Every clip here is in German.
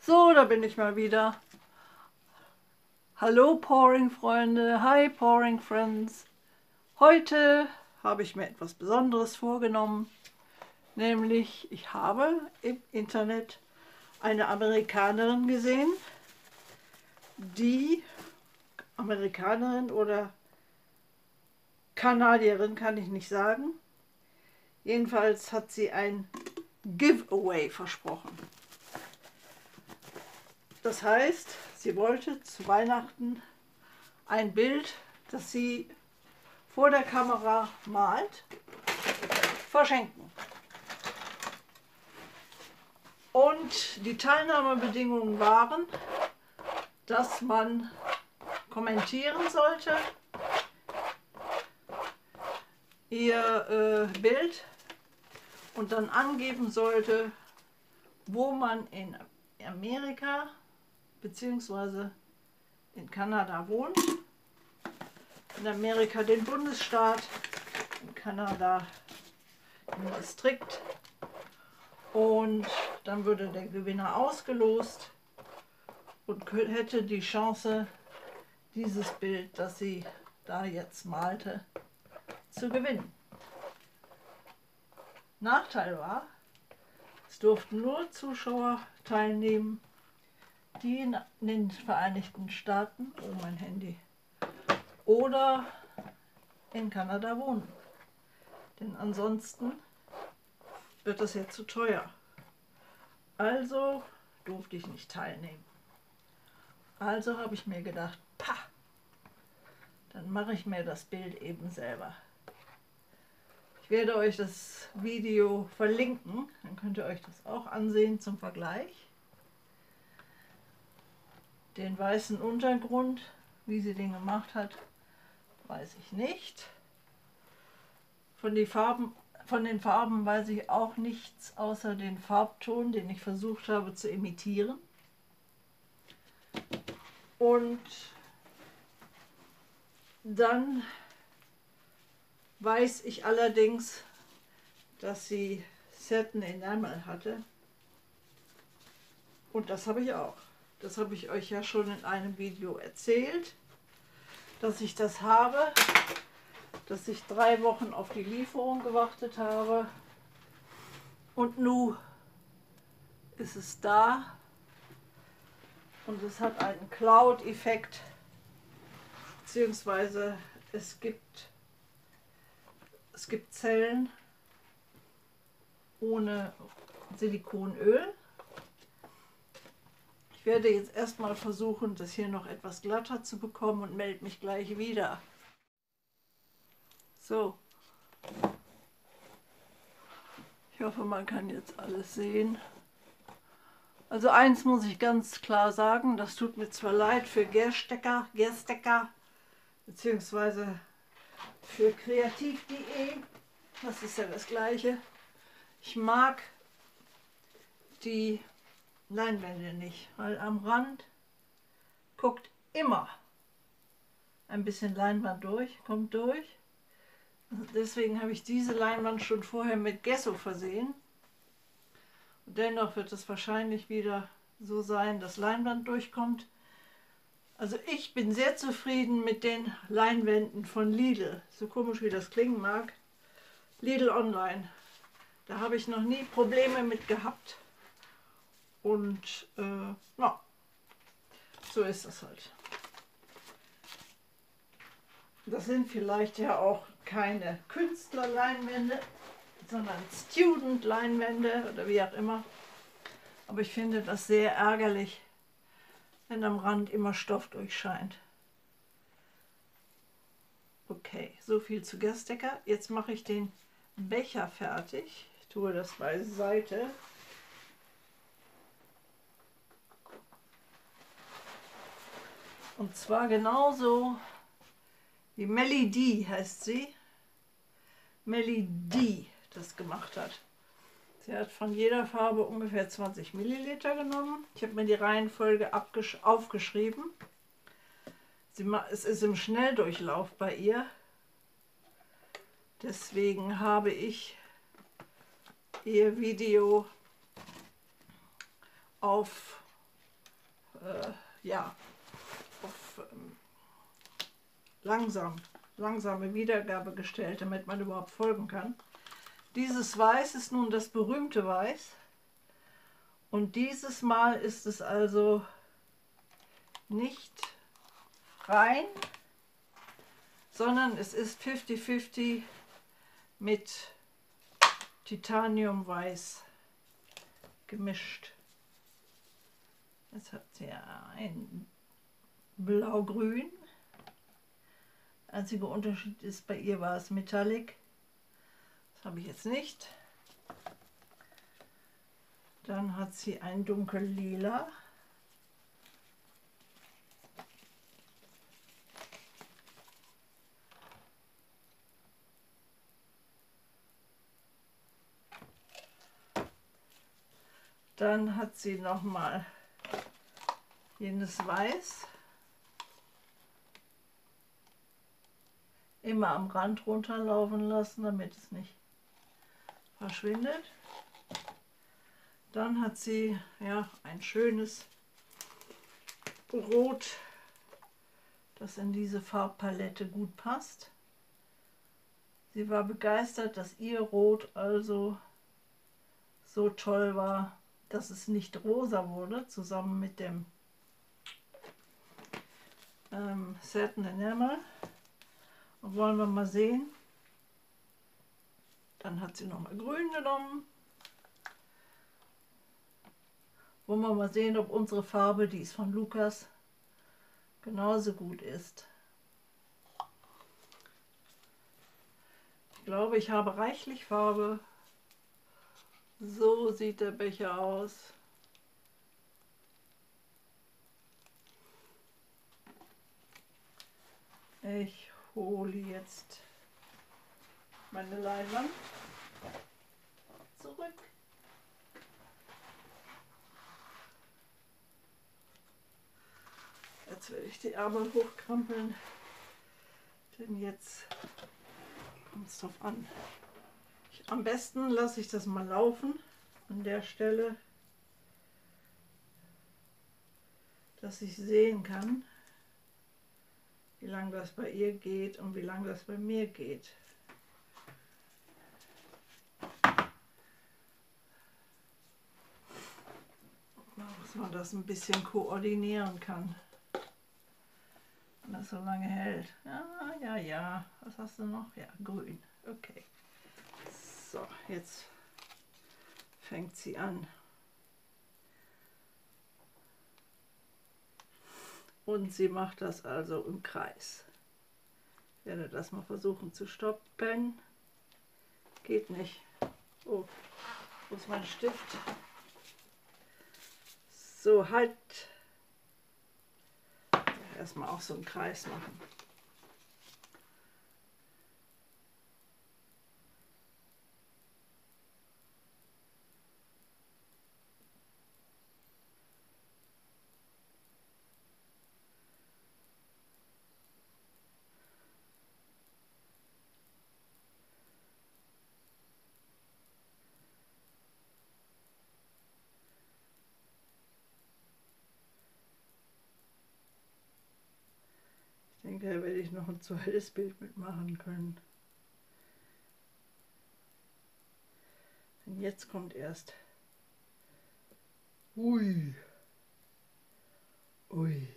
So, da bin ich mal wieder. Hallo Pouring-Freunde, hi Pouring-Friends. Heute habe ich mir etwas Besonderes vorgenommen, nämlich ich habe im Internet eine Amerikanerin gesehen, die Amerikanerin oder Kanadierin kann ich nicht sagen. Jedenfalls hat sie ein Giveaway versprochen. Das heißt, sie wollte zu Weihnachten ein Bild, das sie vor der Kamera malt, verschenken. Und die Teilnahmebedingungen waren, dass man kommentieren sollte, ihr Bild, und dann angeben sollte, wo man in Amerika bzw. in Kanada wohnt. In Amerika den Bundesstaat, in Kanada den Distrikt, und dann würde der Gewinner ausgelost und hätte die Chance, dieses Bild, das sie da jetzt malte, zu gewinnen. Nachteil war, es durften nur Zuschauer teilnehmen, die in den Vereinigten Staaten, oh mein Handy, oder in Kanada wohnen. Denn ansonsten wird das jetzt zu teuer. Also durfte ich nicht teilnehmen. Also habe ich mir gedacht, pah, dann mache ich mir das Bild eben selber. Ich werde euch das Video verlinken, dann könnt ihr euch das auch ansehen zum Vergleich. Den weißen Untergrund, wie sie den gemacht hat, weiß ich nicht. Von den Farben weiß ich auch nichts, außer den Farbton, den ich versucht habe zu imitieren. Und dann weiß ich allerdings, dass sie Satin Enamel hatte. Und das habe ich auch. Das habe ich euch ja schon in einem Video erzählt, dass ich das habe, dass ich 3 Wochen auf die Lieferung gewartet habe. Und nun ist es da. Und es hat einen Cloud-Effekt, beziehungsweise es gibt Zellen ohne Silikonöl. Ich werde jetzt erstmal versuchen, das hier noch etwas glatter zu bekommen und melde mich gleich wieder. So. Ich hoffe, man kann jetzt alles sehen. Also eins muss ich ganz klar sagen, das tut mir zwar leid für Gerstecker, beziehungsweise für kreativ.de, das ist ja das gleiche. Ich mag die Leinwände nicht, weil am Rand guckt immer ein bisschen Leinwand durch, kommt durch. Deswegen habe ich diese Leinwand schon vorher mit Gesso versehen. Und dennoch wird es wahrscheinlich wieder so sein, dass Leinwand durchkommt. Also ich bin sehr zufrieden mit den Leinwänden von Lidl. So komisch wie das klingen mag. Lidl Online. Da habe ich noch nie Probleme mit gehabt. Und ja, so ist das halt. Das sind vielleicht ja auch keine Künstlerleinwände, sondern Student-Leinwände oder wie auch immer. Aber ich finde das sehr ärgerlich, wenn am Rand immer Stoff durchscheint. Okay, so viel zu Gerstecker. Jetzt mache ich den Becher fertig. Ich tue das beiseite. Und zwar genauso wie Melly D heißt sie. Melly D das gemacht hat. Sie hat von jeder Farbe ungefähr 20 Milliliter genommen. Ich habe mir die Reihenfolge aufgeschrieben. Es ist im Schnelldurchlauf bei ihr. Deswegen habe ich ihr Video auf ja, auf langsame Wiedergabe gestellt, damit man überhaupt folgen kann. Dieses Weiß ist nun das berühmte Weiß. Und dieses Mal ist es also nicht rein, sondern es ist 50-50 mit Titaniumweiß gemischt. Jetzt hat sie ein Blau-Grün. Einziger Unterschied ist, bei ihr war es Metallic. Das habe ich jetzt nicht. Dann hat sie ein Dunkel-Lila. Dann hat sie noch mal jenes Weiß. Immer am Rand runterlaufen lassen, damit es nicht verschwindet. Dann hat sie ja ein schönes Rot, das in diese Farbpalette gut passt. Sie war begeistert, dass ihr Rot also so toll war, dass es nicht rosa wurde, zusammen mit dem Satin Enamel. Und wollen wir mal sehen. Dann hat sie noch mal Grün genommen. Wollen wir mal sehen, ob unsere Farbe, die ist von Lukas, genauso gut ist. Ich glaube, ich habe reichlich Farbe. So sieht der Becher aus. Ich hole jetzt meine Leinwand zurück. Jetzt werde ich die Ärmel hochkrempeln, denn jetzt kommt es drauf an. Am besten lasse ich das mal laufen an der Stelle, dass ich sehen kann, wie lang das bei ihr geht und wie lang das bei mir geht. Dass man das ein bisschen koordinieren kann. Und das so lange hält. Ja. Was hast du noch? Ja, grün. Okay. So, jetzt fängt sie an. Und sie macht das also im Kreis. Ich werde das mal versuchen zu stoppen. Geht nicht. Oh, wo ist mein Stift? So, halt. Erstmal auch so einen Kreis machen. Ich denke, da werde ich noch ein zweites Bild mitmachen können. Denn jetzt kommt erst. Ui. Ui.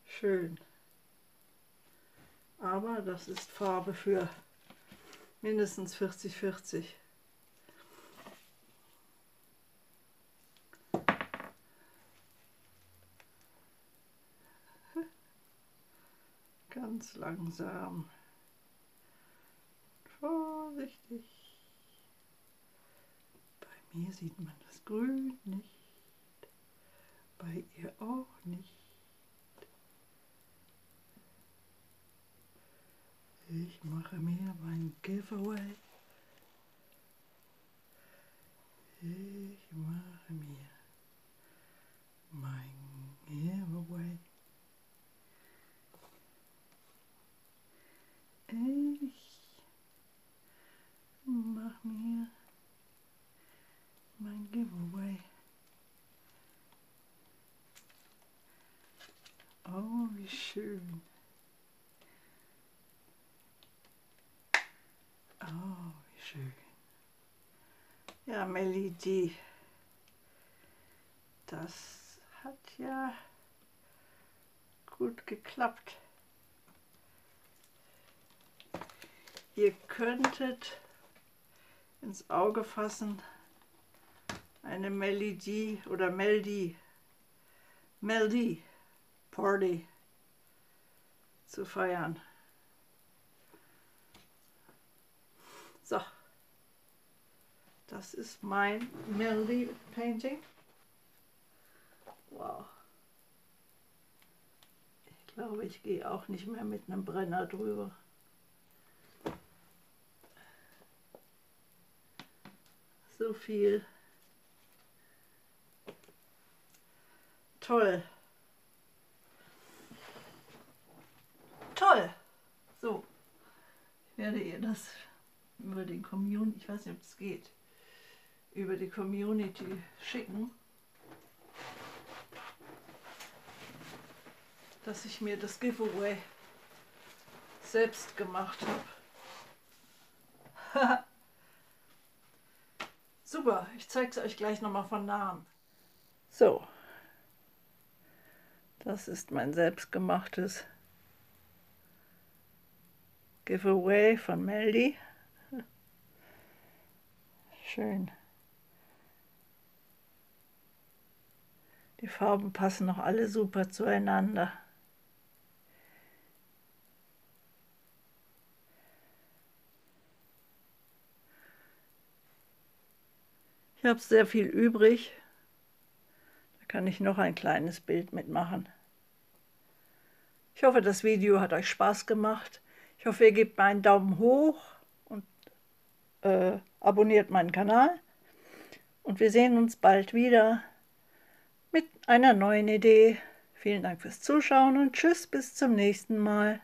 Schön. Aber das ist Farbe für mindestens 40-40. Ganz langsam. Vorsichtig. Bei mir sieht man das Grün nicht. Bei ihr auch nicht. Ich mache mir mein Giveaway. Ich mache mir mein Giveaway. Ich Oh, wie schön. Oh, wie schön. Ja, Melodie. Das hat ja gut geklappt. Ihr könntet ins Auge fassen, eine Melodie oder Melodie Party zu feiern. So, das ist mein Melody Painting. Wow. Ich glaube, ich gehe auch nicht mehr mit einem Brenner drüber. So viel. Toll. Toll. So, ich werde ihr das über den Community, ich weiß nicht, ob es geht, über die Community schicken, dass ich mir das Giveaway selbst gemacht habe. Super, ich zeige es euch gleich nochmal von nahem. So, das ist mein selbstgemachtes Giveaway von Melody. Schön. Die Farben passen noch alle super zueinander. Ich habe sehr viel übrig. Da kann ich noch ein kleines Bild mitmachen. Ich hoffe, das Video hat euch Spaß gemacht. Ich hoffe, ihr gebt mir einen Daumen hoch und abonniert meinen Kanal. Und wir sehen uns bald wieder mit einer neuen Idee. Vielen Dank fürs Zuschauen und tschüss, bis zum nächsten Mal.